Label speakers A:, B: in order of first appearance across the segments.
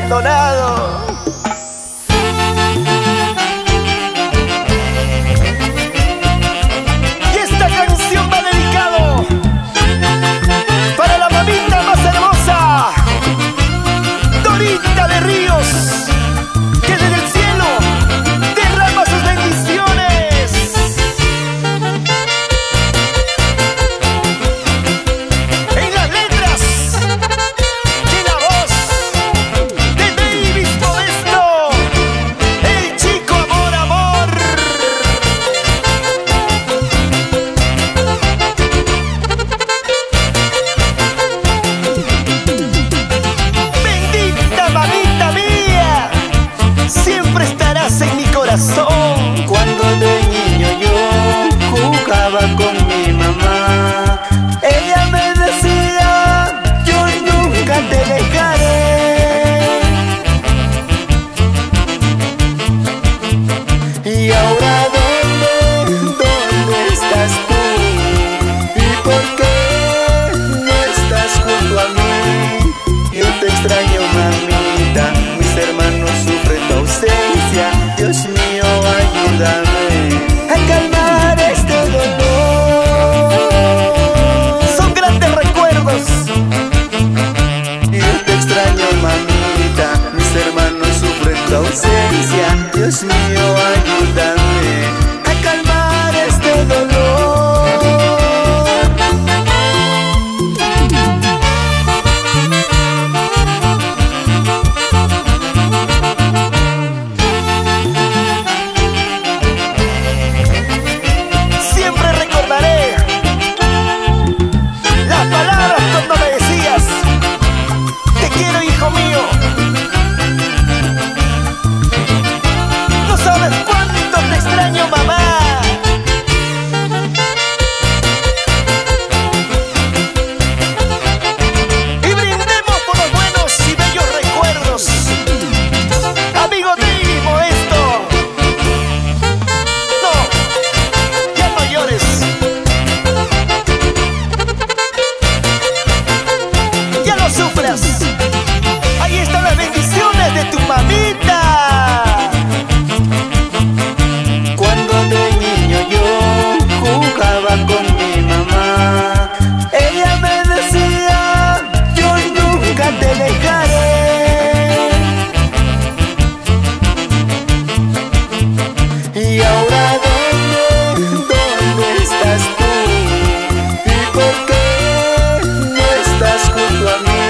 A: abandonado. Y esta canción va dedicado para la mamita más hermosa, Dorita de Ríos, que desde el cielo derrama sus bendiciones. En las letras y la voz de Davis Modesto, el chico amor, amor. Bendita mamita mía, siempre estarás en mi corazón.
B: Cuando de niño yo jugaba con mi mamá, ella me decía, yo nunca te dejaré. Y ahora ¿dónde estás tú? ¿Y por qué no estás junto a mí? Yo te extraño, mamita, mis hermanos sufren tu ausencia. Dios mío, ayúdame a calmar este dolor.
A: Son grandes recuerdos.
B: Yo te extraño, mamita, mis hermanos sufren tu ausencia. Dios mío, ayúdame a calmar este dolor.
A: Siempre recordaré las palabras cuando me decías, te quiero, hijo mío. No sabes cuánto te extraño, mamá. Y brindemos por los buenos y bellos recuerdos. Amigo Davis Modesto, no, ya no llores. Ya no sufras. Ahí están las bendiciones de tu mamita.
B: Cuando de niño yo jugaba con mi mamá, ella me decía, yo nunca te dejaré. Y ahora ¿dónde estás tú? ¿Y por qué no estás junto a mí?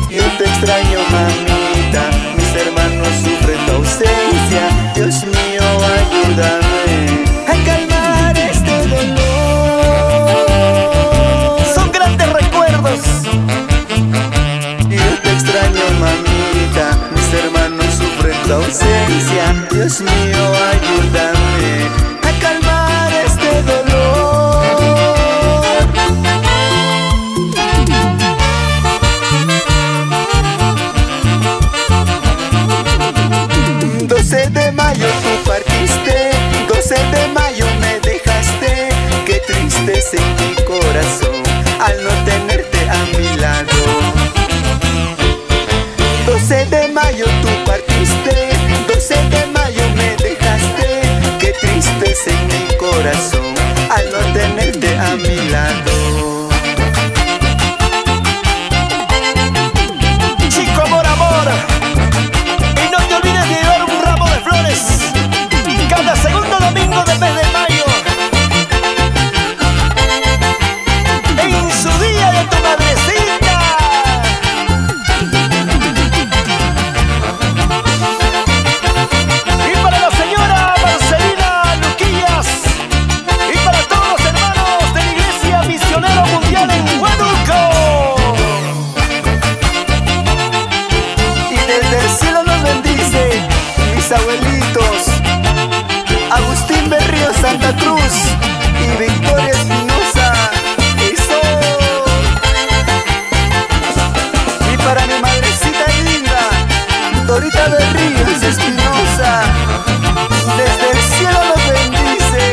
B: Yo te extraño, mamita, mis hermanos sufren tu ausencia. Dios mío, ayúdame a calmar este dolor.
A: Son grandes recuerdos.
B: Yo te extraño, mamita, mis hermanos sufren tu ausencia. Dios mío, ayúdame a calmar este dolor. 12 de mayo tú partiste, 12 de mayo me dejaste. Qué tristeza en mi corazón al no tenerte a mi lado. 12 de mayo tú partiste, 12 de mayo me dejaste. Qué tristeza en mi corazón al no tenerte a mi lado.
A: Chico amor, amor. Y no te olvides de llevar un ramo de flores cada segundo domingo del mes de mayo, en su día de tu madrecita. Y para la señora Marcelina Luquillas, y para todos los hermanos de la Iglesia Misionero Mundial en Huánuco.
B: Y desde el cielo nos bendice mis abuelitos Agustín Berrío Santa Cruz y Victoria Espinosa. Eso. Y para mi madrecita linda, Dorita Berríos Espinosa, desde el cielo nos bendice.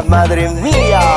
A: mía, madre mía.